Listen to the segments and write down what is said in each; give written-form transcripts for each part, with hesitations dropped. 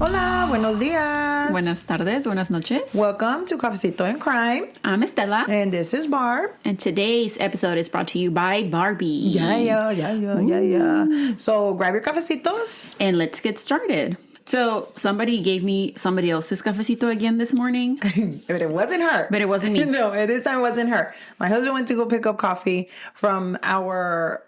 Hola, buenos días. Buenas tardes, buenas noches. Welcome to Cafecito and Crime. I'm Estela. And this is Barb. And today's episode is brought to you by Barbie. Yeah. So grab your cafecitos. And let's get started. So somebody gave me somebody else's cafecito again this morning. But it wasn't her. But it wasn't me. No, this time it wasn't her. My husband went to go pick up coffee from our...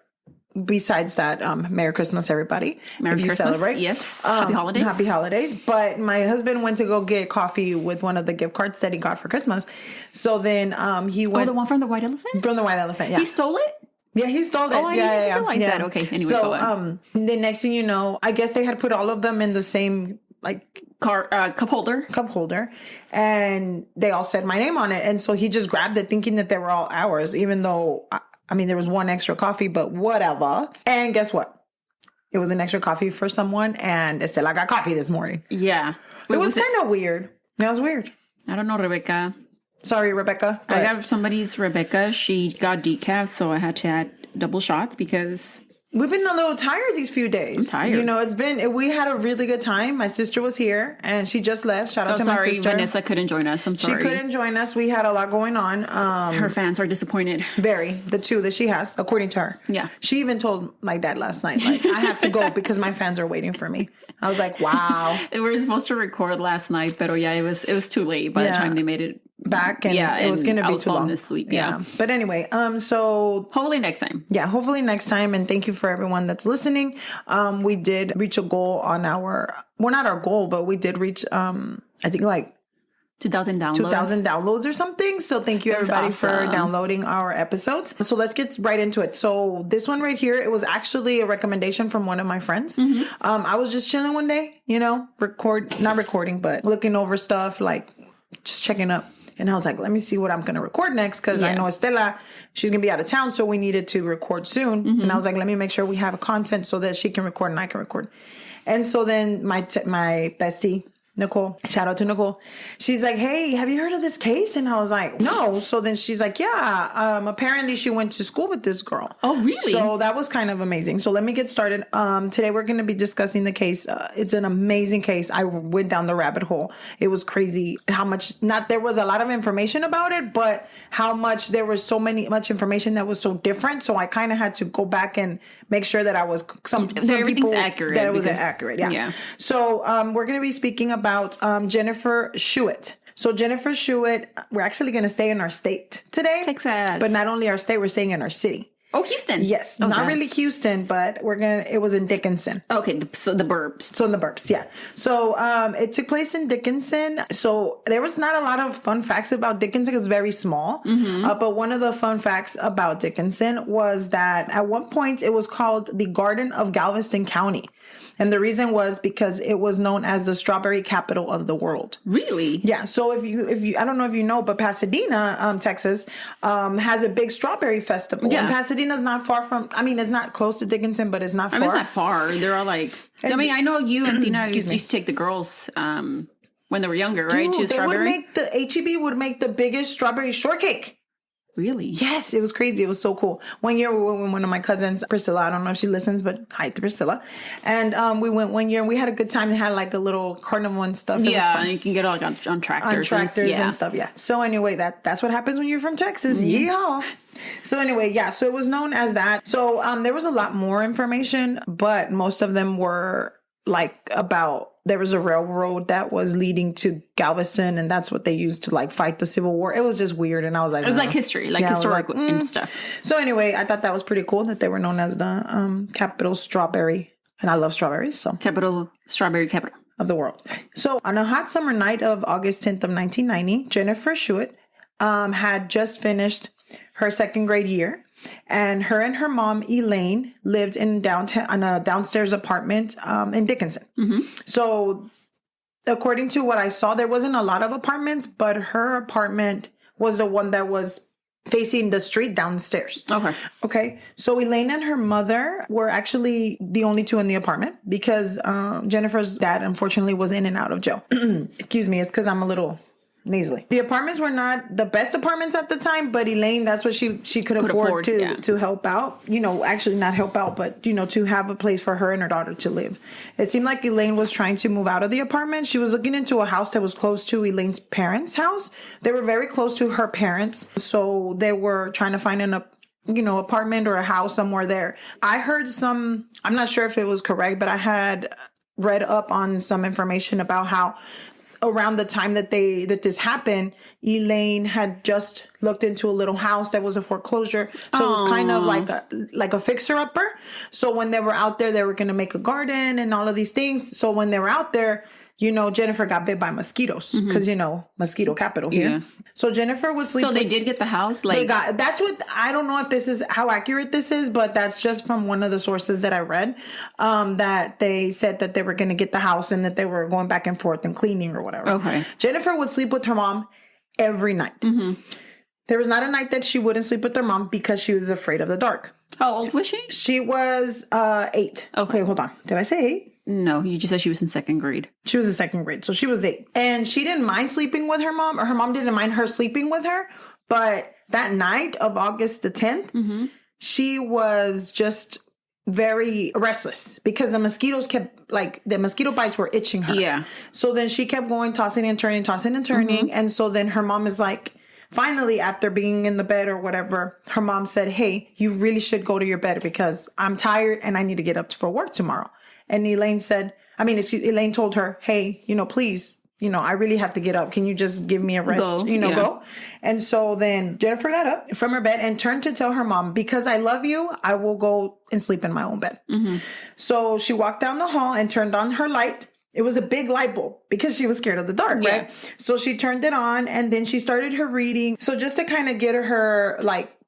Besides that, Merry Christmas, everybody. Merry Christmas. Celebrate. Yes. Happy holidays. Happy holidays. But my husband went to go get coffee with one of the gift cards that he got for Christmas. So then he went... Oh, the one from the White Elephant? From the White Elephant, yeah. He stole it? Yeah, he stole it. Oh, I didn't realize that. Okay, anyway, so, go on. the next thing you know, I guess they had put all of them in the same, cup holder. And they all said my name on it. And so he just grabbed it thinking that they were all ours, even though... I mean, there was one extra coffee, but whatever. And guess what? It was an extra coffee for someone, and Estela got coffee this morning. Yeah. It was kind of weird. That was weird. I don't know, Rebecca. Sorry, Rebecca. I got somebody's Rebecca. She got decaf, so I had to add double shots because... We've been a little tired these few days. I'm tired. You know, we had a really good time. My sister was here and she just left. Shout out to my sister. Vanessa couldn't join us. I'm sorry. She couldn't join us. We had a lot going on. Her fans are disappointed. Very. The two that she has, according to her. Yeah. She even told my dad last night, I have to go because my fans are waiting for me. I was like, wow. We were supposed to record last night, but it was too late by the time they made it back, and it was going to be too long. Asleep, yeah. But anyway, so hopefully next time. Yeah, hopefully next time. And thank you for everyone that's listening. We did reach a goal on not our goal, but we did reach, I think 2,000 downloads. 2,000 downloads or something. So thank you everybody for downloading our episodes. So let's get right into it. So this one right here, it was actually a recommendation from one of my friends. Mm-hmm. I was just chilling one day, not recording, but looking over stuff, just checking up. And I was like, let me see what I'm going to record next. Because I know Estela, she's going to be out of town. So we needed to record soon. Mm-hmm. And I was like, let me make sure we have a content so that she can record and I can record. And so then my bestie, Nicole, shout out to Nicole. She's like, hey, have you heard of this case? And I was like, no. So then she's like, yeah, apparently she went to school with this girl. Oh, really? So that was kind of amazing. So let me get started. Today we're going to be discussing the case. It's an amazing case. I went down the rabbit hole. It was crazy how much, there was a lot of information about it, but how much there was much information that was so different. So I kind of had to go back and make sure that I was everything's accurate. That it was accurate. Yeah. So we're going to be speaking about Jennifer Schuett. So Jennifer Schuett, we're actually going to stay in our state today. Texas. But not only our state, we're staying in our city. Oh, Houston. Yes. Okay. Not really Houston, but it was in Dickinson. Okay. So the burbs. So in the burbs, yeah. So it took place in Dickinson. So there was not a lot of fun facts about Dickinson because it's very small. Mm-hmm. But one of the fun facts about Dickinson was that at one point it was called the Garden of Galveston County. And the reason was because it was known as the strawberry capital of the world. Really? Yeah. So if you, I don't know if you know, but Pasadena, Texas, has a big strawberry festival. Yeah. And Pasadena's not far from, it's not close to Dickinson, but it's not far. It's not far. They're all I know you and Tina used to take the girls, when they were younger, right? Dude, HEB would make the biggest strawberry shortcake. Really? Yes, it was crazy. It was so cool. One year we went with one of my cousins, Priscilla. I don't know if she listens, but hi to Priscilla. And we went one year and we had a good time. They had a little carnival and stuff. It was fun. And you can get on tractors. On tractors and stuff, yeah. So anyway, that's what happens when you're from Texas. Mm-hmm. Yeehaw. So anyway, yeah. So it was known as that. So there was a lot more information, but most of them were there was a railroad that was leading to Galveston, and that's what they used to fight the Civil War. It was just weird, and I was like, it was history, historical and stuff. So anyway, I thought that was pretty cool that they were known as the capital strawberry, and I love strawberries, so strawberry capital of the world. So on a hot summer night of August 10th of 1990, Jennifer Schuett had just finished her second grade year. And her mom, Elaine, lived in a downstairs apartment in Dickinson. Mm-hmm. So according to what I saw, there wasn't a lot of apartments, but her apartment was the one that was facing the street downstairs. Okay. So Elaine and her mother were actually the only two in the apartment because Jennifer's dad, unfortunately, was in and out of jail. Excuse me. It's because I'm a little nasally. The apartments were not the best apartments at the time, but Elaine, that's what she could afford to help out. Actually not help out, but, to have a place for her and her daughter to live. It seemed like Elaine was trying to move out of the apartment. She was looking into a house that was close to Elaine's parents' house. They were very close to her parents. So they were trying to find an apartment or a house somewhere there. I heard I'm not sure if it was correct, but I had read up on some information about how around the time that this happened, Elaine had just looked into a little house that was a foreclosure. So it was kind of like a fixer-upper. So when they were out there, they were going to make a garden and all of these things. So when they were out there, Jennifer got bit by mosquitoes because, mosquito capital here. Yeah. So Jennifer would sleep. So they did get the house? That's what, I don't know if this is how accurate this is, but that's just from one of the sources that I read, that they said that they were going to get the house and that they were going back and forth and cleaning or whatever. Okay. Jennifer would sleep with her mom every night. Mm-hmm. There was not a night that she wouldn't sleep with her mom because she was afraid of the dark. How old was she? She was 8. Okay. Wait, hold on. Did I say 8? No, you just said she was in 2nd grade. She was in 2nd grade, so she was 8. And she didn't mind sleeping with her mom, or her mom didn't mind her sleeping with her. But that night of August the 10th, she was just very restless because the mosquitoes the mosquito bites were itching her. Yeah. So then she kept going, tossing and turning. And so then her mom is like, finally, after being in the bed or whatever, her mom said, hey, you really should go to your bed because I'm tired and I need to get up for work tomorrow. And Elaine told her, hey, please, I really have to get up. Can you just give me a rest? Go. And so then Jennifer got up from her bed and turned to tell her mom, because I love you, I will go and sleep in my own bed. Mm-hmm. So she walked down the hall and turned on her light. It was a big light bulb because she was scared of the dark, right? So she turned it on and then she started her reading. So just to kind of get her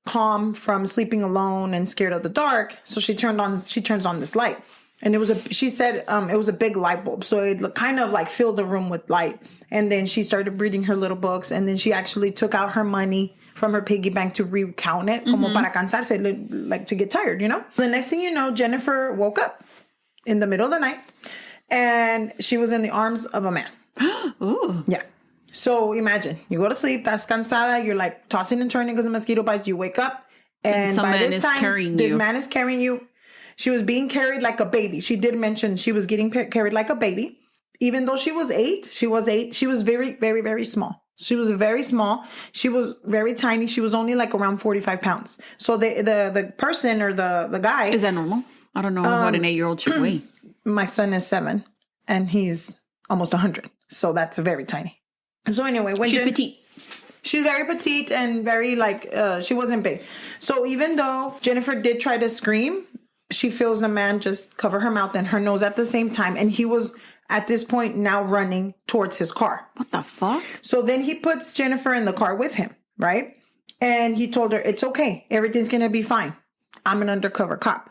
calm from sleeping alone and scared of the dark. So she turns on this light. And she said it was a big light bulb. So it kind of filled the room with light. And then she started reading her little books. And then she actually took out her money from her piggy bank to recount it. Como para cansarse, to get tired, The next thing you know, Jennifer woke up in the middle of the night. And she was in the arms of a man. Ooh. Yeah. So imagine, you go to sleep, that's cansada, you're tossing and turning because the mosquito bites, you wake up. And by this time, this man is carrying you. She was being carried like a baby. She did mention she was getting carried like a baby. Even though she was 8, she was very, very, very small. She was very small. She was very tiny. She was only around 45 pounds. So the person or the guy. Is that normal? I don't know what an 8-year-old should weigh. My son is 7 and he's almost 100. So that's very tiny. So anyway, when she's petite. She's very petite and very she wasn't big. So even though Jennifer did try to scream, she feels the man just cover her mouth and her nose at the same time. And he was, at this point, now running towards his car. What the fuck? So then he puts Jennifer in the car with him, right? And he told her, it's okay. Everything's going to be fine. I'm an undercover cop.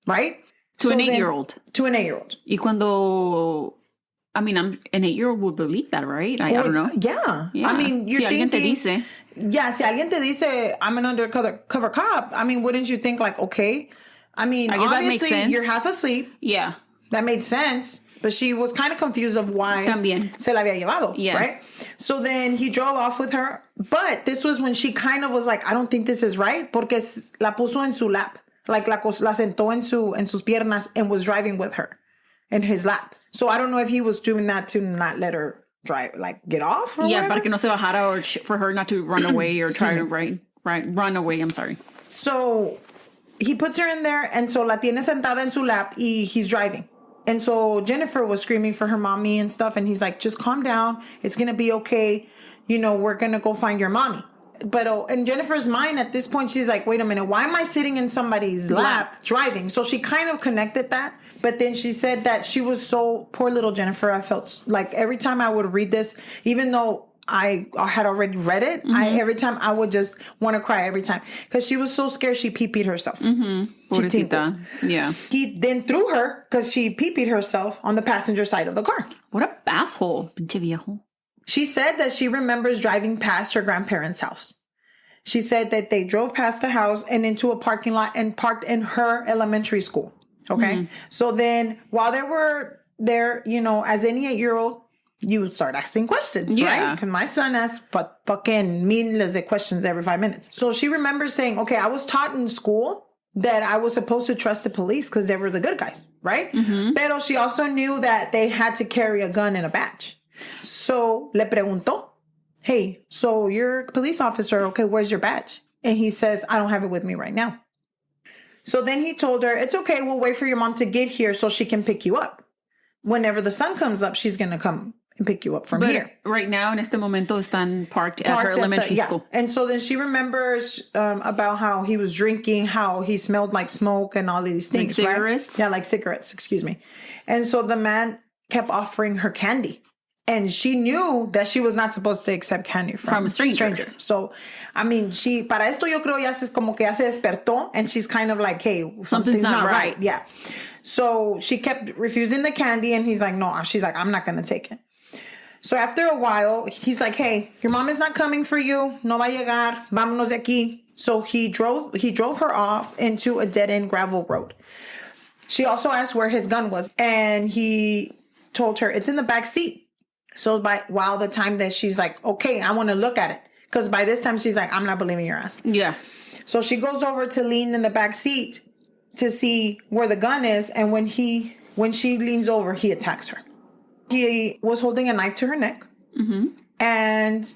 Right? To an 8-year-old. To an 8-year-old. Y cuando... an 8-year-old would believe that, right? I don't know. Yeah. I mean, you're thinking... Si alguien te dice, I'm an undercover cop, wouldn't you think okay... I guess obviously, you're half asleep. Yeah. That made sense. But she was kind of confused of why se la había llevado, right? So then he drove off with her. But this was when she kind of was I don't think this is right. Porque la puso en su lap. La sentó en sus piernas and was driving with her in his lap. So I don't know if he was doing that to not let her drive, get off or whatever. Para que no se bajara, or for her not to run away or try to run away. I'm sorry. So... he puts her in there, and so la tiene sentada en su lap, y he's driving. And so Jennifer was screaming for her mommy and stuff, and he's like, just calm down. It's going to be okay. We're going to go find your mommy. But in Jennifer's mind at this point, she's like, wait a minute, why am I sitting in somebody's lap driving? So she kind of connected that. But then she said that she was poor little Jennifer. I felt like every time I would read this, even though I had already read it, every time I would just want to cry every time. Because she was so scared she pee-peed herself. Mm-hmm. She tinkled. Yeah. He then threw her, because she pee-peed herself, on the passenger side of the car. What a asshole. Pinche viejo. She said that she remembers driving past her grandparents' house. She said that they drove past the house and into a parking lot and parked in her elementary school. Okay? Mm-hmm. So then, while they were there, as any 8-year-old, you start asking questions, right? And my son asks fucking miles de questions every 5 minutes. So she remembers saying, okay, I was taught in school that I was supposed to trust the police because they were the good guys, right? Pero she also knew that they had to carry a gun and a badge. So le preguntó, hey, so you're a police officer. Okay, where's your badge? And he says, I don't have it with me right now. So then he told her, it's okay. We'll wait for your mom to get here so she can pick you up. Whenever the sun comes up, she's going to come and pick you up from here. Right now, en este momento, están parked at her elementary school. And so then she remembers about how he was drinking, how he smelled like smoke and all of these things, like cigarettes? Right? Yeah, like cigarettes, excuse me. And so the man kept offering her candy. And she knew that she was not supposed to accept candy from strangers. So, I mean, para esto yo creo ya se despertó. And she's kind of like, hey, something's not right. Yeah. So she kept refusing the candy. And he's like, no. She's like, I'm not going to take it. So after a while, he's like, hey, your mom is not coming for you. No va a llegar. Vámonos de aquí. So he drove her off into a dead-end gravel road. She also asked where his gun was. And he told her, it's in the back seat. So while the time that she's like, okay, I want to look at it. Because by this time, she's like, I'm not believing your ass. Yeah. So she goes over to lean in the back seat to see where the gun is. And when she leans over, he attacks her. He was holding a knife to her neck. And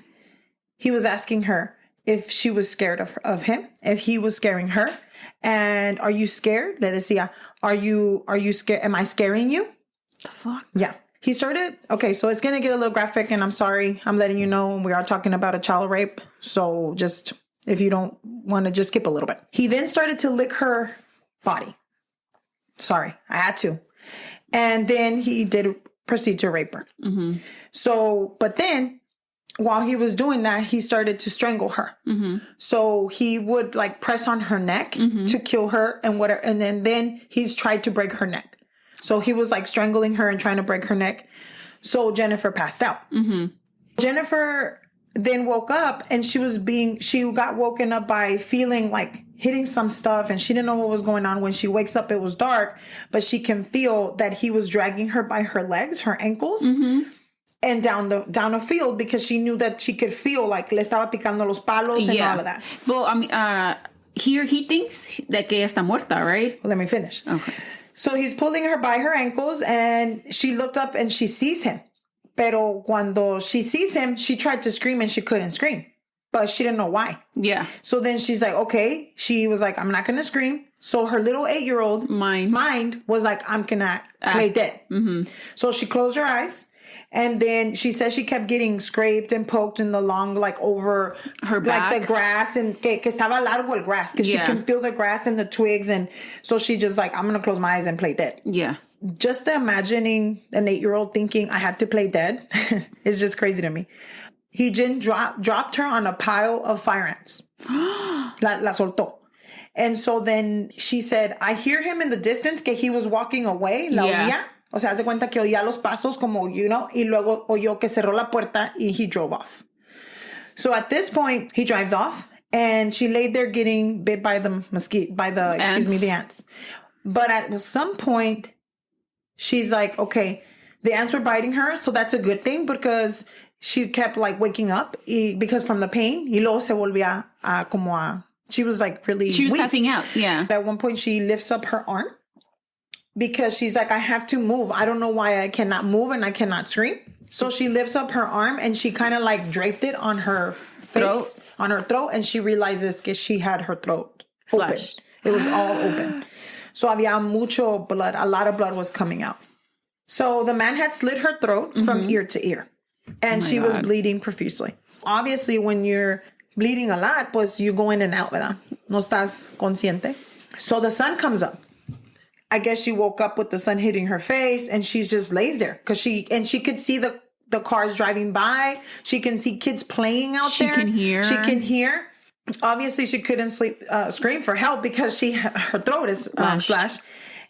he was asking her if she was scared of him, if he was scaring her. And are you scared? Le decía, are you scared? Am I scaring you? The fuck? Yeah. He started, okay, so it's going to get a little graphic, and I'm sorry. I'm letting you know we are talking about a child rape. So just, if you don't want to, just skip a little bit. He then started to lick her body. Sorry, I had to. And then he did proceed to rape her. So, but then while he was doing that, he started to strangle her. So he would like press on her neck to kill her and whatever. And then he's tried to break her neck. So he was like strangling her and trying to break her neck. So Jennifer passed out. Jennifer then woke up and she got woken up by feeling like hitting some stuff, and she didn't know what was going on. When she wakes up, it was dark, but she can feel that he was dragging her by her legs, her ankles, and down a field, because she knew that she could feel like le estaba picando los palos and all of that. Well, I mean, here he thinks that ella está muerta, right? Well, let me finish. Okay. So he's pulling her by her ankles, and she looked up and she sees him. Pero cuando she sees him, she tried to scream and she couldn't scream. But she didn't know why. Yeah. So then she's like, okay. She was like, I'm not going to scream. So her little 8-year-old mind was like, I'm going to play dead. So she closed her eyes. And then she says she kept getting scraped and poked in the long, like over her back, like the grass, and que estaba largo el grass, because she can feel the grass and the twigs. And so she just like, I'm going to close my eyes and play dead. Yeah. Just imagining an 8-year-old thinking I have to play dead is just crazy to me. He then dropped her on a pile of fire ants. La soltó. And so then she said, I hear him in the distance, que he was walking away, la oía. O sea, hace cuenta que oía los pasos como, you know, y luego oyó que cerró la puerta y he drove off. So at this point, he drives off, and she laid there getting bit by the ants. But at some point, she's like, okay, the ants were biting her, so that's a good thing, because she kept like waking up because from the pain, y luego se volvía she was like really She was weak. passing out, yeah. At one point, she lifts up her arm because she's like, I have to move. I don't know why I cannot move and I cannot scream. So she lifts up her arm and she kind of like draped it on her face, on her throat, and she realizes that she had her throat open. It was all open. So había mucho blood. A lot of blood was coming out. So the man had slit her throat from ear to ear, and she was bleeding profusely. Obviously, when you're bleeding a lot, pues you go in and out, ¿verdad? No estás consciente. So the sun comes up. I guess she woke up with the sun hitting her face, and she just lays there because she could see the cars driving by. She can see kids playing out there. She can hear. Obviously, she couldn't scream for help because her throat is slashed.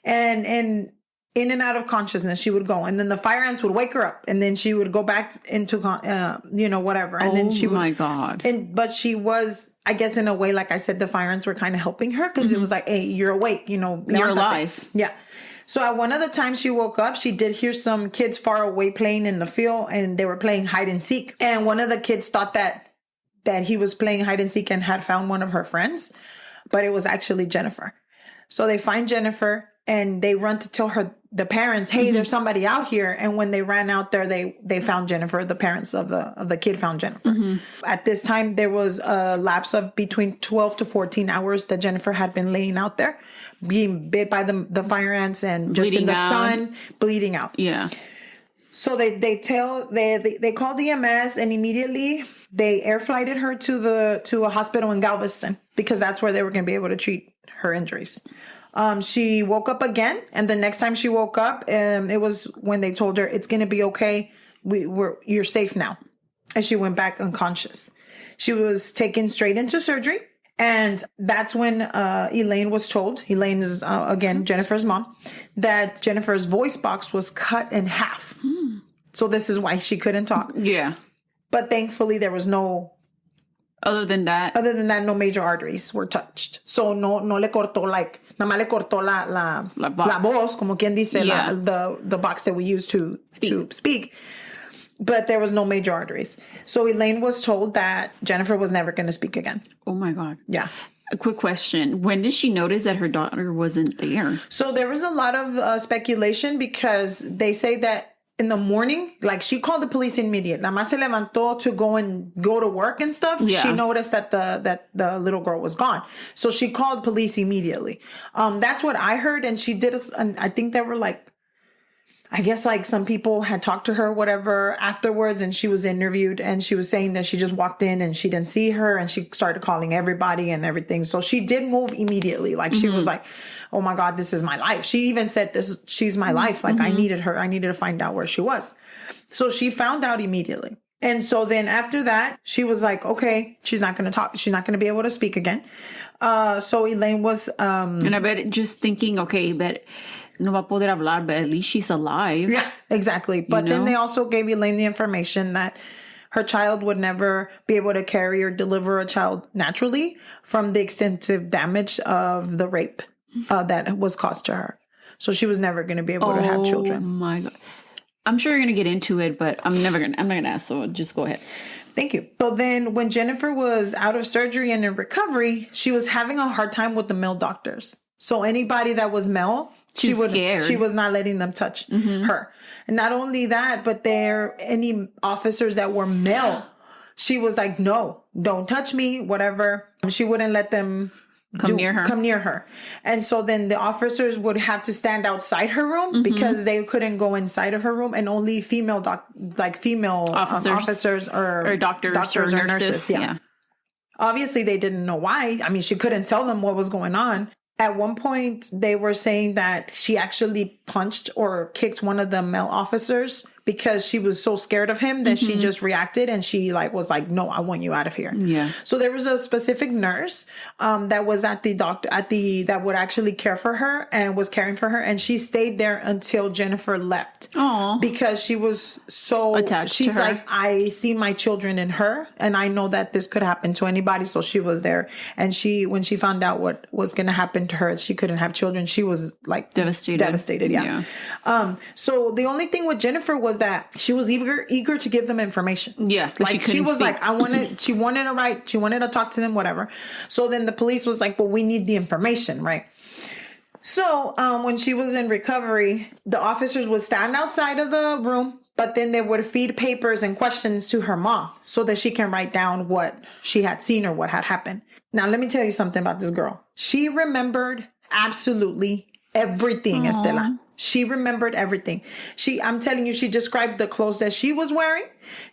And in and out of consciousness she would go, and then the fire ants would wake her up, and then she would go back into whatever, and then she would. Oh my God! But she was, I guess, in a way, like I said, the fire ants were kind of helping her because it was like, hey, you're awake, you're alive. Yeah. So at one of the times she woke up, she did hear some kids far away playing in the field, and they were playing hide and seek. And one of the kids thought that he was playing hide and seek and had found one of her friends, but it was actually Jennifer. So they find Jennifer and they run to tell the parents, hey, there's somebody out here. And when they ran out there, they found Jennifer. The parents of the kid found Jennifer. At this time, there was a lapse of between 12 to 14 hours that Jennifer had been laying out there, being bit by the fire ants and just bleeding in the sun, bleeding out. Yeah. So they called EMS, and immediately they air flighted her to a hospital in Galveston, because that's where they were going to be able to treat her injuries. She woke up again, and the next time she woke up, it was when they told her, it's going to be okay. You're safe now. And she went back unconscious. She was taken straight into surgery. And that's when Elaine was told, Elaine is, again, Jennifer's mom, that Jennifer's voice box was cut in half. So this is why she couldn't talk. Yeah. But thankfully, there was no... Other than that, no major arteries were touched. So no le cortó, like, nada más le cortó la voz, como quien dice, the box that we use to speak. But there was no major arteries. So Elaine was told that Jennifer was never going to speak again. Oh my God. Yeah. A quick question. When did she notice that her daughter wasn't there? So there was a lot of speculation, because they say that in the morning, like, she called the police immediately. Nada más se levantó to go to work and stuff. Yeah. She noticed that the little girl was gone. So she called police immediately. That's what I heard. And she did, I think there were like, I guess like some people had talked to her, whatever, afterwards, and she was interviewed, and she was saying that she just walked in and she didn't see her, and she started calling everybody and everything. So she did move immediately. Like, she was like, oh my God, this is my life. She even said, she's my life. Like, I needed her. I needed to find out where she was. So she found out immediately. And so then after that, she was like, okay, she's not going to talk. She's not going to be able to speak again. So Elaine was... and I bet just thinking, okay, but no va a poder hablar, but at least she's alive. Yeah, exactly. But then they also gave Elaine the information that her child would never be able to carry or deliver a child naturally from the extensive damage of the rape that was caused to her. So she was never going to be able to have children. Oh my God. I'm sure you're going to get into it, but I'm not going to ask. So just go ahead. Thank you. So then when Jennifer was out of surgery and in recovery, she was having a hard time with the male doctors. So anybody that was male, she was not letting them touch her. And not only that, but any officers that were male, she was like, no, don't touch me, whatever. She wouldn't let them come near her. And so then the officers would have to stand outside her room because they couldn't go inside of her room, and only female officers or doctors or nurses. Yeah. Obviously they didn't know why. I mean, she couldn't tell them what was going on. At one point, they were saying that she actually punched or kicked one of the male officers because she was so scared of him that she just reacted, and she was like, no, I want you out of here. Yeah. So there was a specific nurse that was at the doctor that would actually care for her and was caring for her, and she stayed there until Jennifer left. Aww. Because she was so attached. She's to her. Like, I see my children in her, and I know that this could happen to anybody. So she was there, and when she found out what was going to happen to her, she couldn't have children. She was like devastated. Yeah. So the only thing with Jennifer was that she was eager to give them information. Yeah. Like, she was like, she wanted to talk to them, whatever. So then the police was like, well, we need the information, right? So when she was in recovery, the officers would stand outside of the room, but then they would feed papers and questions to her mom so that she can write down what she had seen or what had happened. Now, let me tell you something about this girl. She remembered absolutely everything, Aww. Estela. She remembered everything. I'm telling you, she described the clothes that she was wearing.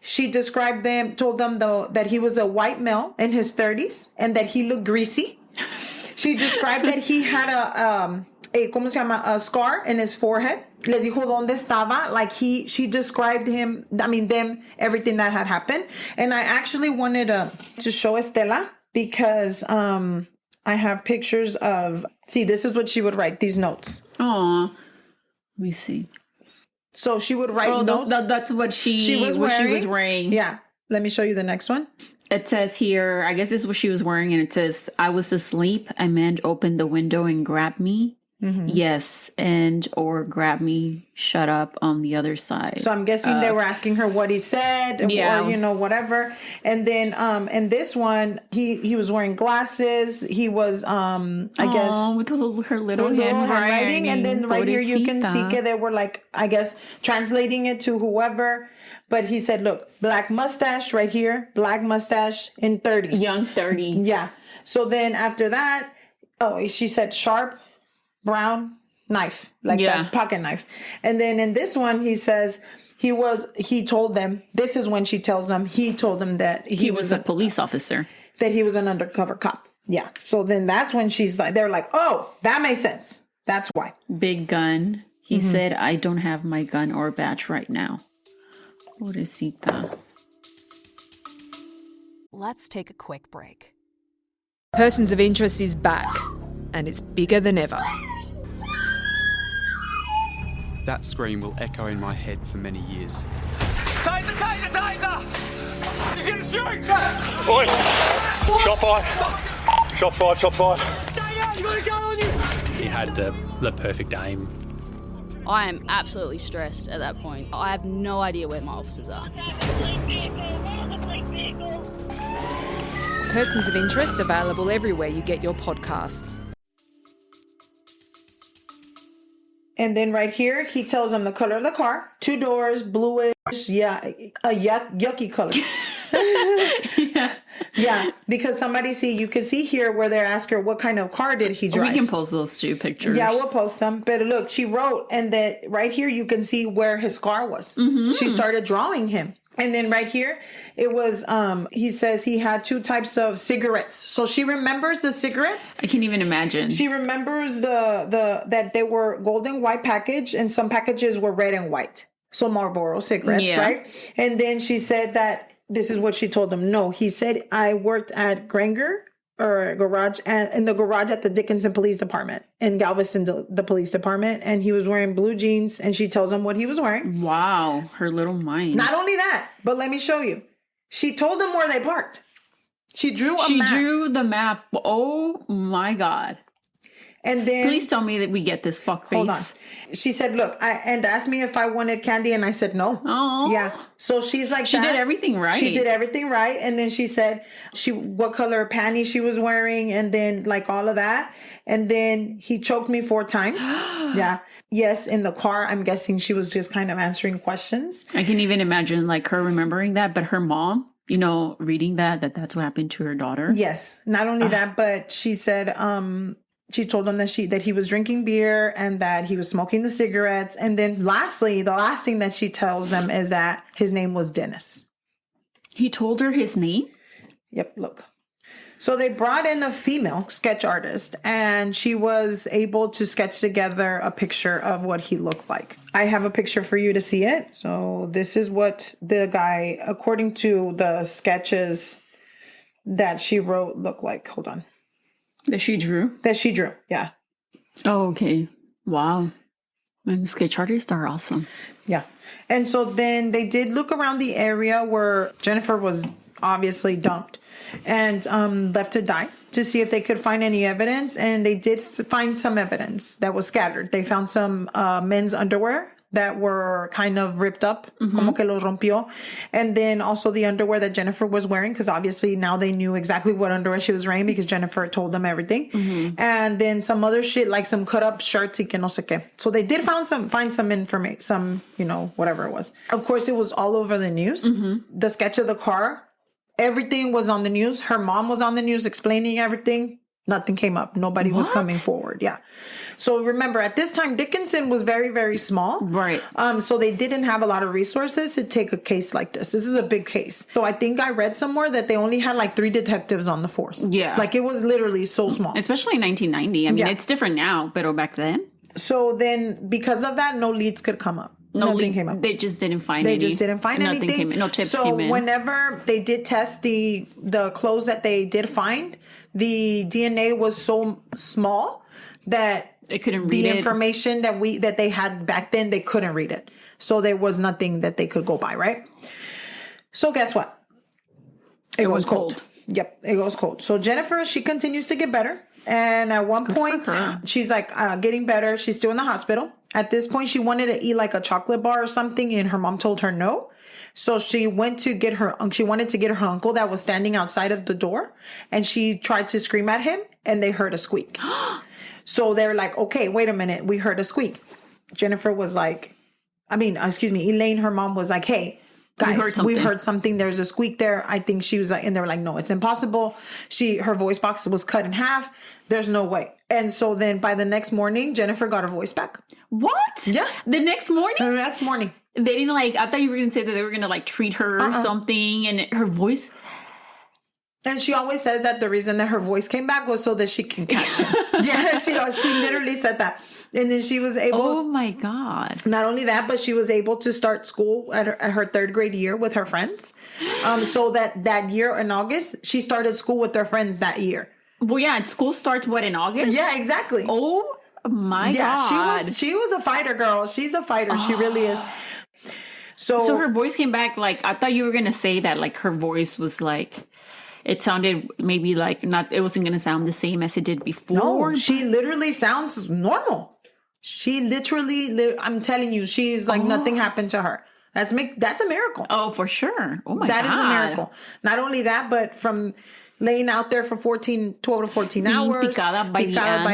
She described told them that he was a white male in his 30s and that he looked greasy. She described that he had a scar in his forehead. Les dijo dónde estaba. Like, she described them, everything that had happened. And I actually wanted to show Estela because I have pictures of, this is what she would write, these notes. Aww. Let me see. So she would write notes. That's what she was wearing. Yeah. Let me show you the next one. It says here, I guess this is what she was wearing, and it says, I was asleep. A man opened the window and grabbed me. Yes, and or grab me, shut up on the other side. So I'm guessing they were asking her what he said or, whatever. And then in this one, he was wearing glasses. He was, I guess. With her little handwriting. And then right here you can see that they were like, I guess, translating it to whoever. But he said, look, black mustache right here, black mustache in 30s. Young 30s. Yeah. So then after that, she said sharp, brown knife, that's pocket knife. And then in this one, he says he told them, this is when she tells them, he told them that he was a police officer, that he was an undercover cop. Yeah. So then that's when they're like, oh, that makes sense. That's why. Big gun. He said, I don't have my gun or badge right now. Pobrecita. Let's take a quick break. Persons of Interest is back, and it's bigger than ever. That scream will echo in my head for many years. Taser! Taser! Taser! He's gonna shoot! Oi! Shot fired! Shot fired! Shot fired! Stay out! You gotta go on you! He had the perfect aim. I am absolutely stressed at that point. I have no idea where my officers are. Persons of Interest available everywhere you get your podcasts. And then right here, he tells them the color of the car. 2 doors, bluish. Yeah, a yucky color. Yeah, because you can see here where they ask her what kind of car did he drive. We can post those 2 pictures. Yeah, we'll post them. But look, she wrote, and that right here you can see where his car was. She started drawing him. And then right here, it was, he says he had 2 types of cigarettes. So she remembers the cigarettes. I can't even imagine. She remembers that they were gold and white package, and some packages were red and white. So Marlboro cigarettes, right? And then she said that, this is what she told him. No, he said, I worked at Granger or garage, in the garage at the Dickinson Police Department in Galveston, the police department. And he was wearing blue jeans, and she tells him what he was wearing. Wow. Her little mind. Not only that, but let me show you. She told him where they parked. She drew a map. She drew the map. Oh my God. And then, please tell me that we get this fuck face. Hold on. She said, look, and asked me if I wanted candy, and I said no. Oh. Yeah. So she's like, she did everything right. She did everything right. And then she said what color panties she was wearing, and then like all of that. And then he choked me 4 times. Yeah. Yes, in the car. I'm guessing she was just kind of answering questions. I can even imagine like her remembering that, but her mom, reading that's what happened to her daughter. Yes. Not only that, but she said, she told him that he was drinking beer and that he was smoking the cigarettes. And then lastly, the last thing that she tells them is that his name was Dennis. He told her his name? Yep, look. So they brought in a female sketch artist, and she was able to sketch together a picture of what he looked like. I have a picture for you to see it. So this is what the guy, according to the sketches that she wrote, looked like. Hold on. That she drew? That she drew, yeah. Oh, okay. Wow. And sketch artists are awesome. Yeah. And so then they did look around the area where Jennifer was obviously dumped and left to die, to see if they could find any evidence. And they did find some evidence that was scattered. They found some men's underwear that were kind of ripped up, como que los rompió. And then also the underwear that Jennifer was wearing, because obviously now they knew exactly what underwear she was wearing because Jennifer told them everything. And then some other shit, like some cut up shirts y que no sé qué. So they did find some information, some, whatever it was. Of course, it was all over the news. The sketch of the car, everything was on the news. Her mom was on the news explaining everything. Nothing came up. Nobody was coming forward. Yeah. So remember, at this time, Dickinson was very, very small. Right. So they didn't have a lot of resources to take a case like this. This is a big case. So I think I read somewhere that they only had like 3 detectives on the force. Yeah. Like it was literally so small. Especially in 1990. I mean, it's different now, but back then. So then because of that, no leads could come up. Nothing came up. They just didn't find anything. Anything. Came in. No tips came in. So whenever they did test the clothes that they did find, the DNA was so small that they couldn't read the information that they had back then, they couldn't read it. So there was nothing that they could go by, right? So guess what? It was cold. Yep, it goes cold. So Jennifer, she continues to get better. And at one point, she's like getting better. She's still in the hospital. At this point, she wanted to eat like a chocolate bar or something, and her mom told her no. So she went to get her, she wanted to get her uncle that was standing outside of the door, and she tried to scream at him, and they heard a squeak. So they're like, okay, wait a minute. We heard a squeak. Jennifer was like, Elaine, her mom was like, hey, guys, we heard something. There's a squeak there. I think she was like, and they were like, no, it's impossible. Her voice box was cut in half. There's no way. And so then by the next morning, Jennifer got her voice back. What? Yeah. The next morning? The next morning. They didn't I thought you were going to say that they were going to treat her or something, and her voice. And she always says that the reason that her voice came back was so that she can catch him. Yeah, she literally said that. And then she was able... Oh, my God. Not only that, but she was able to start school at her third grade year with her friends. So that year in August, she started school with her friends that year. Well, yeah, school starts, in August? Yeah, exactly. Oh, my God. Yeah, she was a fighter, girl. She's a fighter. She really is. So her voice came back, I thought you were going to say that, her voice was it sounded maybe it wasn't going to sound the same as it did before. No, she literally sounds normal. She literally, I'm telling you, she's nothing happened to her. That's a miracle. Oh, for sure. Oh my God. That is a miracle. Not only that, but from laying out there for 12 to 14 hours. Picada by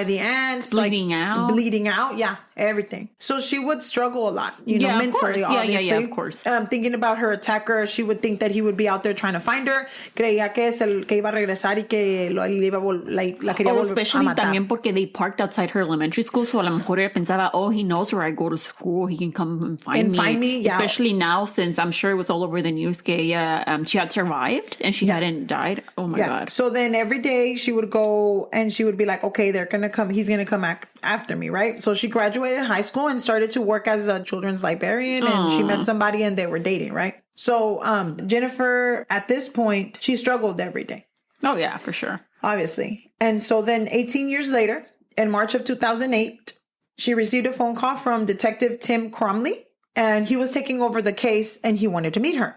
the ants. Bleeding out. Yeah, everything. So she would struggle a lot, mentally, obviously. Yeah, of course. Thinking about her attacker, she would think that he would be out there trying to find her. Creía que iba a regresar y que la quería volver especially a matar. También porque they parked outside her elementary school, so a lo mejor ella pensaba, he knows where I go to school. He can come and find me. Yeah. Especially now, since I'm sure it was all over the news que ella, she had survived and she hadn't died. Oh, my God. So then every day she would go and she would be like, okay, they're going to come. He's going to come after me, right? So she graduated high school and started to work as a children's librarian. And she met somebody and they were dating, right? So Jennifer, at this point, she struggled every day. Oh, yeah, for sure. Obviously. And so then 18 years later, in March of 2008, she received a phone call from Detective Tim Cromley. And he was taking over the case and he wanted to meet her.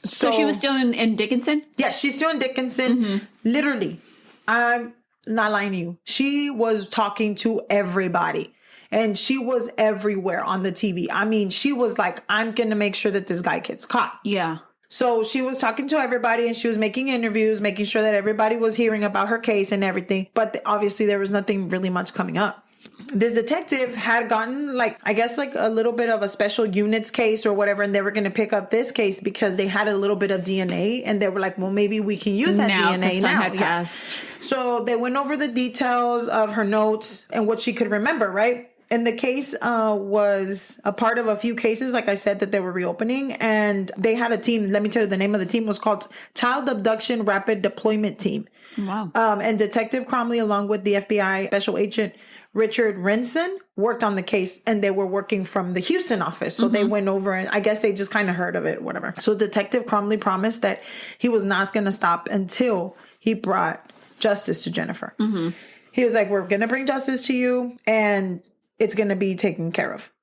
So she was still in Dickinson? Yeah, she's still in Dickinson. Mm-hmm. Literally, I'm not lying to you. She was talking to everybody. And she was everywhere on the TV. I mean, she was like, I'm going to make sure that this guy gets caught. Yeah. So she was talking to everybody and she was making interviews, making sure that everybody was hearing about her case and everything. But obviously there was nothing really much coming up. This detective had gotten a little bit of a special units case or whatever, and they were going to pick up this case because they had a little bit of DNA, and they were like, well, maybe we can use that DNA now. Had passed. So they went over the details of her notes and what she could remember, right? And the case was a part of a few cases, like I said, that they were reopening, and they had a team. Let me tell you, the name of the team was called Child Abduction Rapid Deployment Team. Wow. And Detective Cromley, along with the FBI Special Agent Richard Renson, worked on the case, and they were working from the Houston office. So they went over, and I guess they just kind of heard of it, whatever. So Detective Cromley promised that he was not going to stop until he brought justice to Jennifer. Mm-hmm. He was like, we're going to bring justice to you, and it's going to be taken care of.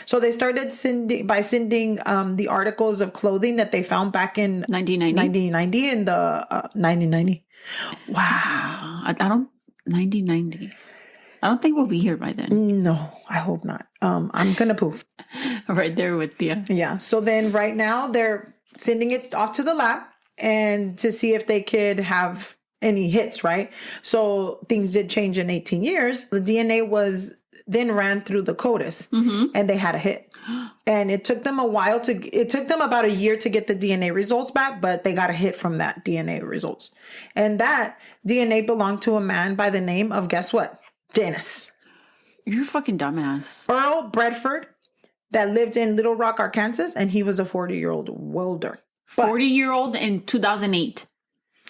So they started sending the articles of clothing that they found back in 1990 in the 1990. Wow. 1990. I don't think we'll be here by then. No, I hope not. I'm going to poof. Right there with you. Yeah. So then right now they're sending it off to the lab and to see if they could have any hits, right? So things did change in 18 years. The DNA was then ran through the CODIS and they had a hit. And it took them about a year to get the DNA results back, but they got a hit from that DNA results. And that DNA belonged to a man by the name of, guess what? Dennis. You're a fucking dumbass. Earl Bradford, that lived in Little Rock, Arkansas, and he was a 40-year-old welder. 40-year-old in 2008.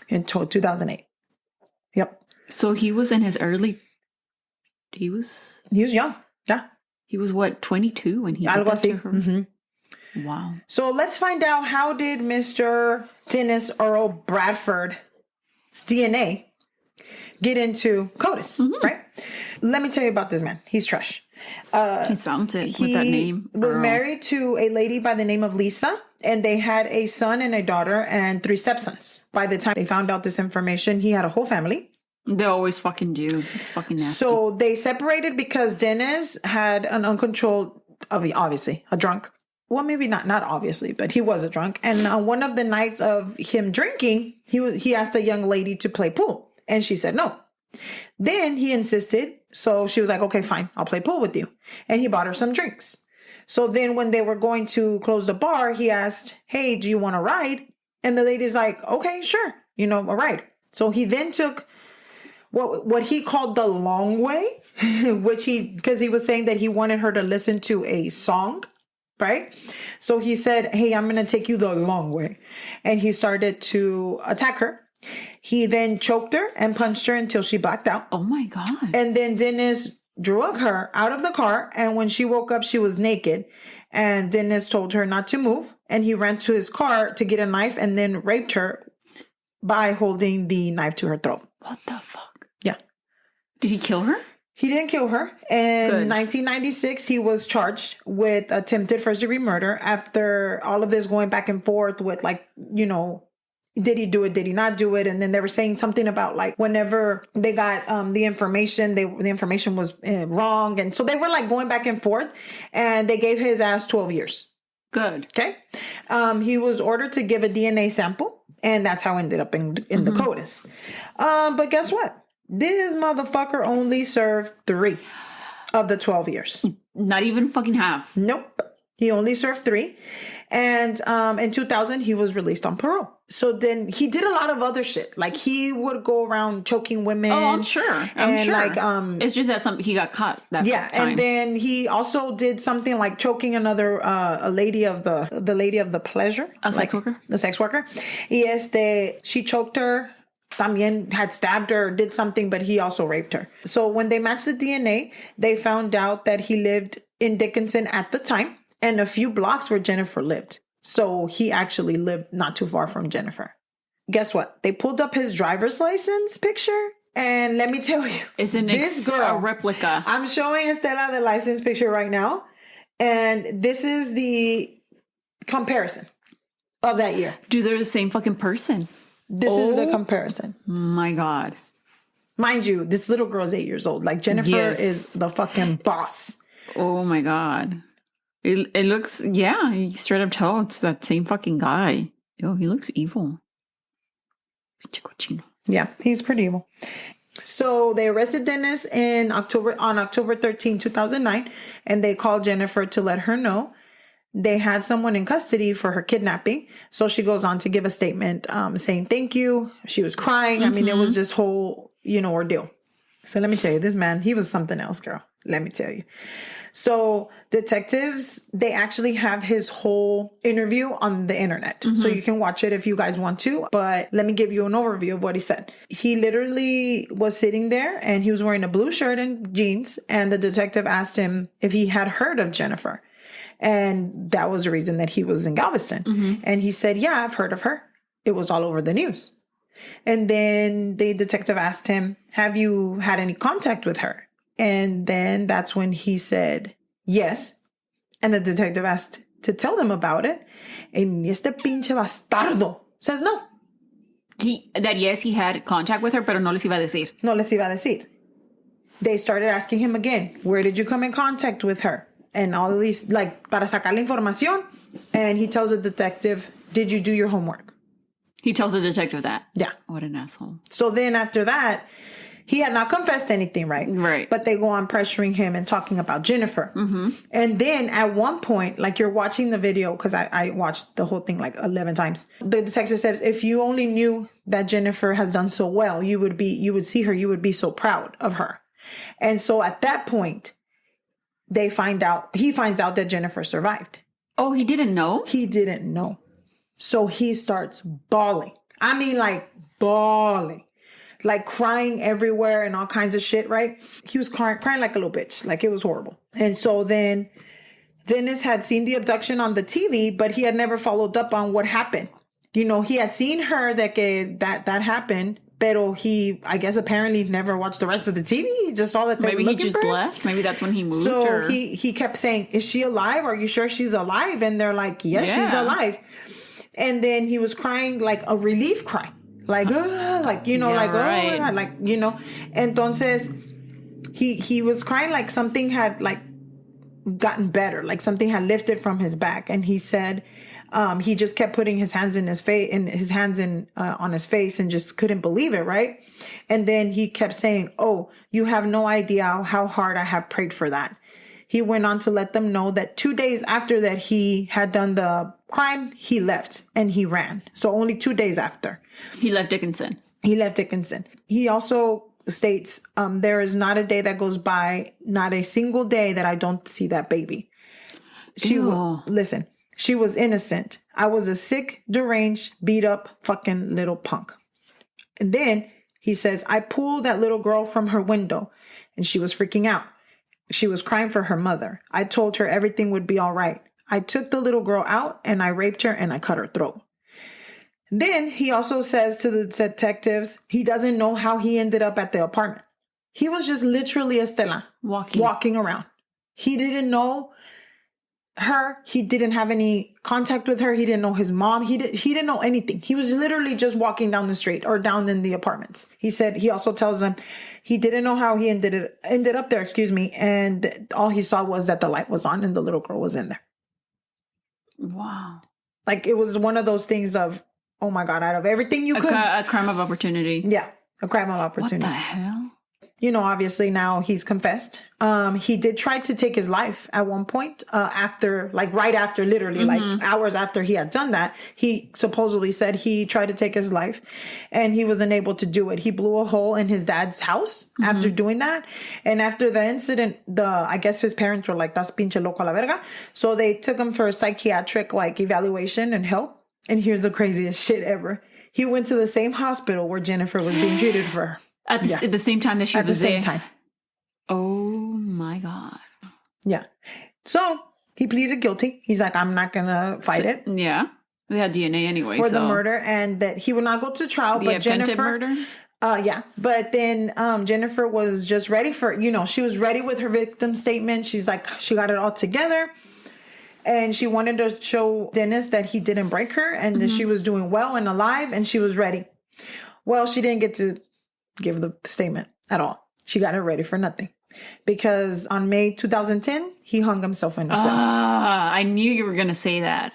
In 2008. Yep. So he was in his early... He was young. Yeah. He was what, 22 when he Algo así. Mm-hmm. Wow. So let's find out, how did Mr. Dennis Earl Bradford's DNA get into CODIS, right? Let me tell you about this man. He's trash. He sounds it with that name. He was married to a lady by the name of Lisa, and they had a son and a daughter and 3 stepsons. By the time they found out this information, he had a whole family. They always fucking do. It's fucking nasty. So they separated because Dennis had an uncontrolled, obviously, a drunk. Well, maybe not obviously, but he was a drunk. And on one of the nights of him drinking, he asked a young lady to play pool. And she said no. Then he insisted. So she was like, okay, fine, I'll play pool with you. And he bought her some drinks. So then when they were going to close the bar, he asked, hey, do you want a ride? And the lady's like, okay, sure, a ride. So he then took what he called the long way, because he was saying that he wanted her to listen to a song, right? So he said, hey, I'm going to take you the long way. And he started to attack her. He then choked her and punched her until she blacked out. Oh my God. And then Dennis drug her out of the car. And when she woke up, she was naked. And Dennis told her not to move. And he ran to his car to get a knife and then raped her by holding the knife to her throat. What the fuck? Yeah. Did he kill her? He didn't kill her. In 1996, he was charged with attempted first-degree murder after all of this going back and forth with, did he do it? Did he not do it? And then they were saying something about, whenever they got the information, the information was wrong. And so they were, going back and forth. And they gave his ass 12 years. Good. Okay. He was ordered to give a DNA sample. And that's how it ended up in the CODIS. But guess what? This motherfucker only served 3 of the 12 years. Not even fucking half. Nope. He only served 3. And in 2000, he was released on parole. So then he did a lot of other shit. He would go around choking women. Oh, I'm sure. I'm sure. It's just that he got caught that time. And then he also did something like choking another a lady of the pleasure. A sex worker? The sex worker. She choked her. También had stabbed her, did something, but he also raped her. So when they matched the DNA, they found out that he lived in Dickinson at the time and a few blocks where Jennifer lived. So he actually lived not too far from Jennifer. Guess what? They pulled up his driver's license picture. And let me tell you, it's a replica. I'm showing Estela the license picture right now. And this is the comparison of that year. Dude, they're the same fucking person. This is the comparison. My God. Mind you, this little girl is 8 years old. Jennifer is the fucking boss. Oh my God. It looks, you straight up tell it's that same fucking guy. Yo, he looks evil. Yeah, he's pretty evil. So they arrested Dennis on October 13, 2009, and they called Jennifer to let her know they had someone in custody for her kidnapping. So she goes on to give a statement saying thank you. She was crying. I mean, it was this whole, ordeal. So let me tell you, this man, he was something else, girl. Let me tell you. So detectives, they actually have his whole interview on the internet. So you can watch it if you guys want to. But let me give you an overview of what he said. He literally was sitting there and he was wearing a blue shirt and jeans. And the detective asked him if he had heard of Jennifer. And that was the reason that he was in Galveston. And he said, yeah, I've heard of her. It was all over the news. And then the detective asked him, have you had any contact with her? And then that's when he said, yes. And the detective asked to tell them about it. And este pinche bastardo says no. He had contact with her, pero no les iba a decir. No les iba a decir. They started asking him again, where did you come in contact with her? And all these, para sacar la información. And he tells the detective, did you do your homework? He tells the detective that? Yeah. What an asshole. So then after that, he had not confessed anything, right? Right. But they go on pressuring him and talking about Jennifer. And then at one point, you're watching the video, because I watched the whole thing 11 times. The detective says, if you only knew that Jennifer has done so well, you would see her, you would be so proud of her. And so at that point, he finds out that Jennifer survived. Oh, he didn't know? He didn't know. So he starts bawling. I mean, bawling. Crying everywhere and all kinds of shit, right? He was crying like a little bitch. It was horrible. And so then Dennis had seen the abduction on the TV, but he had never followed up on what happened. He had seen her that happened, pero he, I guess, apparently never watched the rest of the TV. He just saw that they were looking for her. Maybe he just left. Maybe that's when he moved. So he kept saying, is she alive? Are you sure she's alive? And they're like, yes, she's alive. And then he was crying like a relief cry. like, you know, like, right. oh my God, like, you know. Entonces, he was crying like something had like gotten better, like something had lifted from his back. And he said he just kept putting his hands in his face on his face and just couldn't believe it, right? And then he kept saying, oh, you have no idea how hard I have prayed for that. He went on to let them know that 2 days after that he had done the crime, he left and he ran. So only 2 days after. He left Dickinson. He also states, there is not a day that goes by, not a single day that I don't see that baby. Listen, she was innocent. I was a sick, deranged, beat up fucking little punk. And then he says, I pulled that little girl from her window and she was freaking out. She was crying for her mother. I told her everything would be all right. I took the little girl out and I raped her and I cut her throat. Then he also says to the detectives, he doesn't know how he ended up at the apartment. He was just literally Estela walking around. He didn't know her. He didn't have any contact with her. He didn't know his mom. He didn't know anything. He was literally just walking down the street or down in the apartments. He said, he also tells them he didn't know how he ended up there, and all he saw was that the light was on and the little girl was in there. Wow. Like it was one of those things of, oh my God, out of everything you could. A crime of opportunity. Yeah, a crime of opportunity. What the hell? You know, obviously now he's confessed. He did try to take his life at one point right after, literally like hours after he had done that. He supposedly said he tried to take his life and he was unable to do it. He blew a hole in his dad's house after doing that. And after the incident, I guess his parents were like, "Das pinche loco la verga." So they took him for a psychiatric like evaluation and help. And here's the craziest shit ever. He went to the same hospital where Jennifer was being treated for her. At the same time that she was there? At the same time. Oh my God. Yeah. So he pleaded guilty. He's like, I'm not going to fight it. Yeah. They had DNA anyway. For the murder, and that he would not go to trial. The but attempted Jennifer. Murder? Yeah. But then Jennifer was just ready she was ready with her victim statement. She's like, she got it all together. And she wanted to show Dennis that he didn't break her and that she was doing well and alive and she was ready. Well, she didn't get to give the statement at all. She got it ready for nothing. Because on May 2010, he hung himself in a cell. I knew you were going to say that.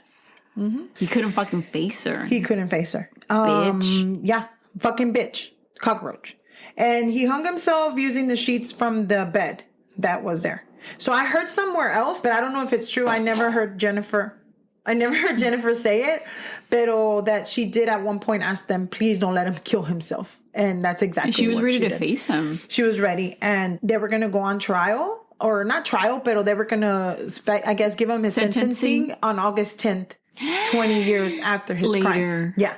He couldn't fucking face her. He couldn't face her. Bitch. Yeah. Fucking bitch. Cockroach. And he hung himself using the sheets from the bed that was there. So I heard somewhere else, but I don't know if it's true. I never heard Jennifer say it, pero that she did at one point ask them, please don't let him kill himself. And that's exactly what she was ready to face him. She was ready. And they were going to go on trial, or not trial, pero they were going to, I guess, give him his sentencing on August 10th, 20 years after his crime. Yeah.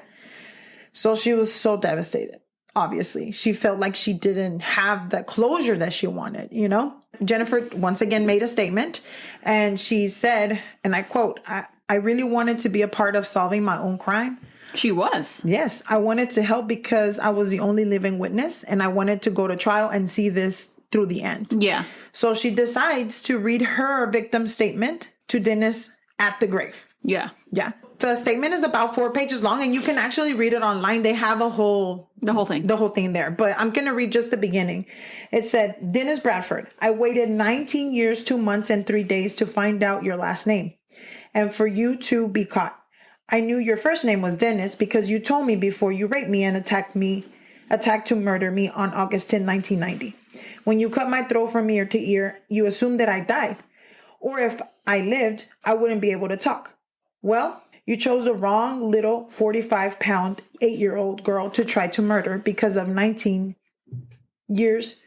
So she was so devastated. Obviously, she felt like she didn't have the closure that she wanted, you know? Jennifer once again made a statement and she said, and I quote, I really wanted to be a part of solving my own crime. She was. Yes. I wanted to help because I was the only living witness and I wanted to go to trial and see this through the end. Yeah. So she decides to read her victim statement to Dennis at the grave. Yeah. Yeah. The statement is about 4 pages long and you can actually read it online. They have the whole thing there, but I'm going to read just the beginning. It said, Dennis Bradford, I waited 19 years, 2 months and 3 days to find out your last name and for you to be caught. I knew your first name was Dennis because you told me before you raped me and attacked to murder me on August 10, 1990. When you cut my throat from ear to ear, you assumed that I died. Or if I lived, I wouldn't be able to talk. Well, you chose the wrong little 45-pound, 8-year-old girl to try to murder because of 19 years.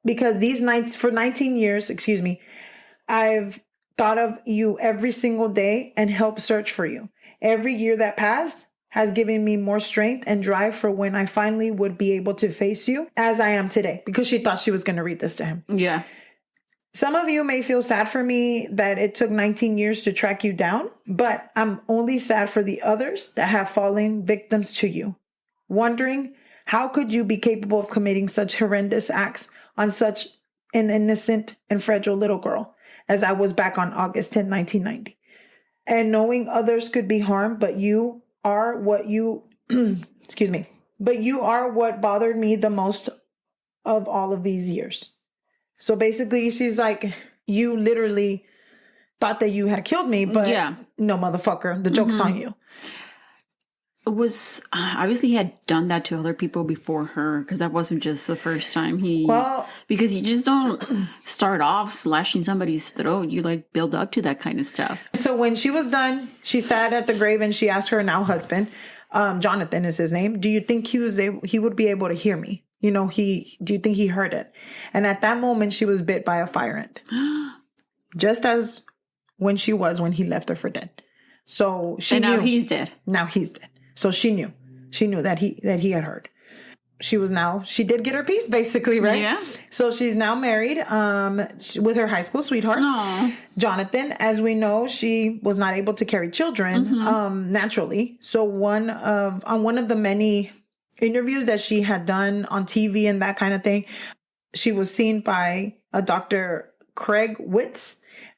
Because for 19 years, I've thought of you every single day and helped search for you. Every year that passed has given me more strength and drive for when I finally would be able to face you as I am today. Because she thought she was going to read this to him. Yeah. Some of you may feel sad for me that it took 19 years to track you down, but I'm only sad for the others that have fallen victims to you. Wondering, how could you be capable of committing such horrendous acts on such an innocent and fragile little girl as I was back on August 10, 1990? And knowing others could be harmed, but you are what you, but you are what bothered me the most of all of these years. So basically, she's like, you literally thought that you had killed me, but no, motherfucker, the joke's on you. It was obviously he had done that to other people before her, because that wasn't just the first time because you just don't start off slashing somebody's throat. You like build up to that kind of stuff. So when she was done, she sat at the grave and she asked her now husband, Jonathan is his name, do you think he would be able to hear me? You know, do you think he heard it? And at that moment, she was bit by a fire ant. Just as when he left her for dead. So she knew. Now he's dead. Now he's dead. So she knew that he had heard. She did get her piece, basically, right? Yeah. So she's now married with her high school sweetheart, Jonathan. As we know, she was not able to carry children naturally. So on one of the many interviews that she had done on TV and that kind of thing, she was seen by a Dr. Craig Witz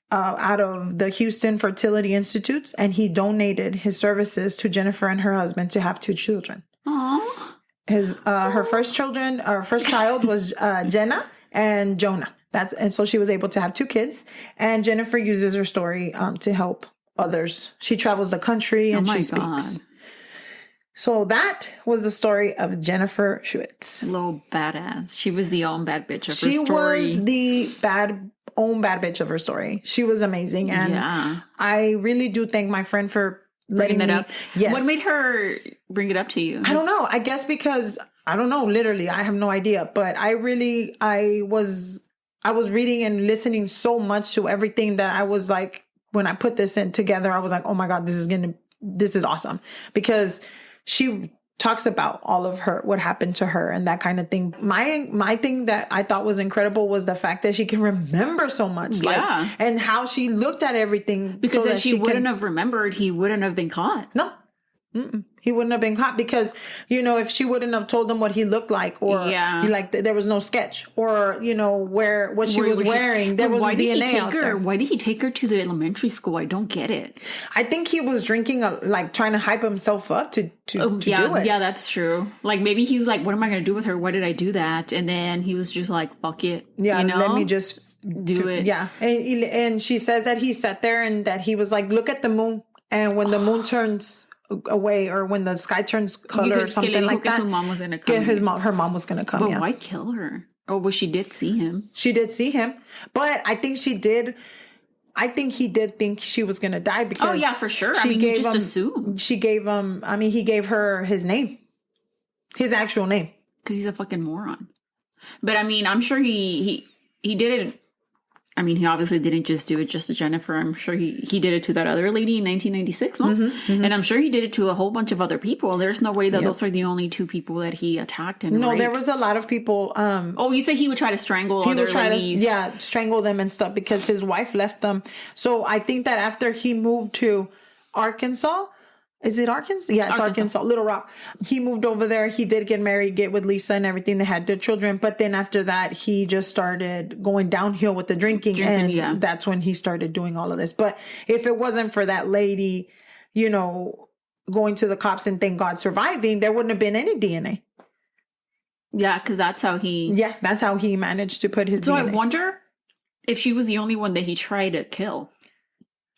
out of the Houston Fertility Institutes, and he donated his services to Jennifer and her husband to have 2 children. Aww. Her first child was Jenna and Jonah. And so she was able to have 2 kids. And Jennifer uses her story to help others. She travels the country and she speaks. So that was the story of Jennifer Schuett. Little badass. She was the own bad bitch of her story. She was the bad bitch of her story. She was amazing. And I really do thank my friend for letting that me up. Yes. What made her bring it up to you? I don't know. I guess because I don't know, literally, I have no idea. But I was reading and listening so much to everything that I was like, when I put this in together, I was like, oh my God, this is awesome. Because she talks about all of what happened to her and that kind of thing. My thing that I thought was incredible was the fact that she can remember so much. Yeah. And how she looked at everything. Because if she wouldn't have remembered, he wouldn't have been caught. No. He wouldn't have been caught because, if she wouldn't have told them what he looked like, or there was no sketch, or, what she was wearing, there was DNA out there. Why did he take her to the elementary school? I don't get it. I think he was drinking, trying to hype himself up to do it. Yeah, that's true. Like, maybe he was like, what am I going to do with her? Why did I do that? And then he was just like, fuck it. Yeah, let me just do it. Yeah. And she says that he sat there and that he was like, look at the moon. And when the moon turns away, or when the sky turns color or something like that, her mom was gonna come. Her mom was gonna come. But why kill her? Oh, well, she did see him. She did see him, but I think she did. I think he did think she was gonna die because. Oh yeah, for sure. You just assumed. She gave him. He gave her his name, his actual name, because he's a fucking moron. But I'm sure he did it. He obviously didn't just do it just to Jennifer. I'm sure he did it to that other lady in 1996, no? Mm-hmm. And I'm sure he did it to a whole bunch of other people. There's no way that those are the only 2 people that he attacked and raped. There was a lot of people. You said he would try to strangle other ladies. Strangle them and stuff because his wife left them. So I think that after he moved to Arkansas, is it Arkansas? Yeah, it's Arkansas, Little Rock. He moved over there. He did get married, get with Lisa and everything. They had their children. But then after that, he just started going downhill with the drinking. And that's when he started doing all of this. But if it wasn't for that lady, going to the cops and thank God surviving, there wouldn't have been any DNA. Yeah, because that's how he... Yeah, that's how he managed to put his DNA. So I wonder if she was the only one that he tried to kill.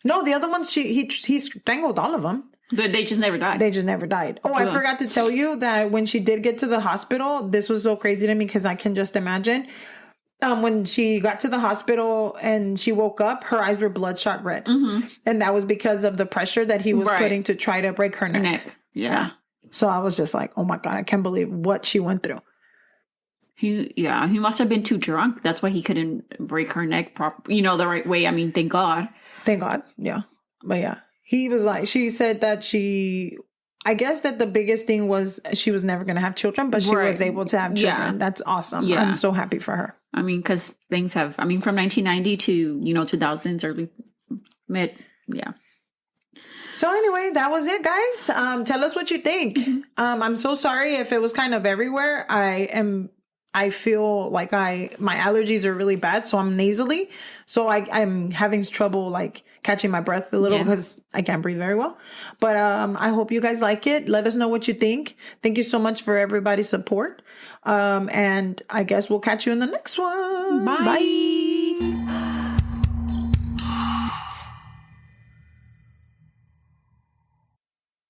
No, the other ones, he strangled all of them. But they just never died. Oh, I forgot to tell you that when she did get to the hospital, this was so crazy to me because I can just imagine. When she got to the hospital and she woke up, her eyes were bloodshot red. Mm-hmm. And that was because of the pressure that he was putting to try to break her neck. Yeah. So I was just like, oh my God, I can't believe what she went through. He must have been too drunk. That's why he couldn't break her neck the right way. Thank God. Thank God. Yeah. But yeah. He was like, she said that I guess that the biggest thing was she was never going to have children, but she was able to have children. Yeah. That's awesome. Yeah. I'm so happy for her. Because things have, from 1990 to, 2000s, early, mid, yeah. So anyway, that was it, guys. Tell us what you think. Mm-hmm. I'm so sorry if it was kind of everywhere. I am I feel like my allergies are really bad, so I'm nasally. So I'm having trouble like catching my breath a little because I can't breathe very well. But I hope you guys like it. Let us know what you think. Thank you so much for everybody's support. And I guess we'll catch you in the next one. Bye.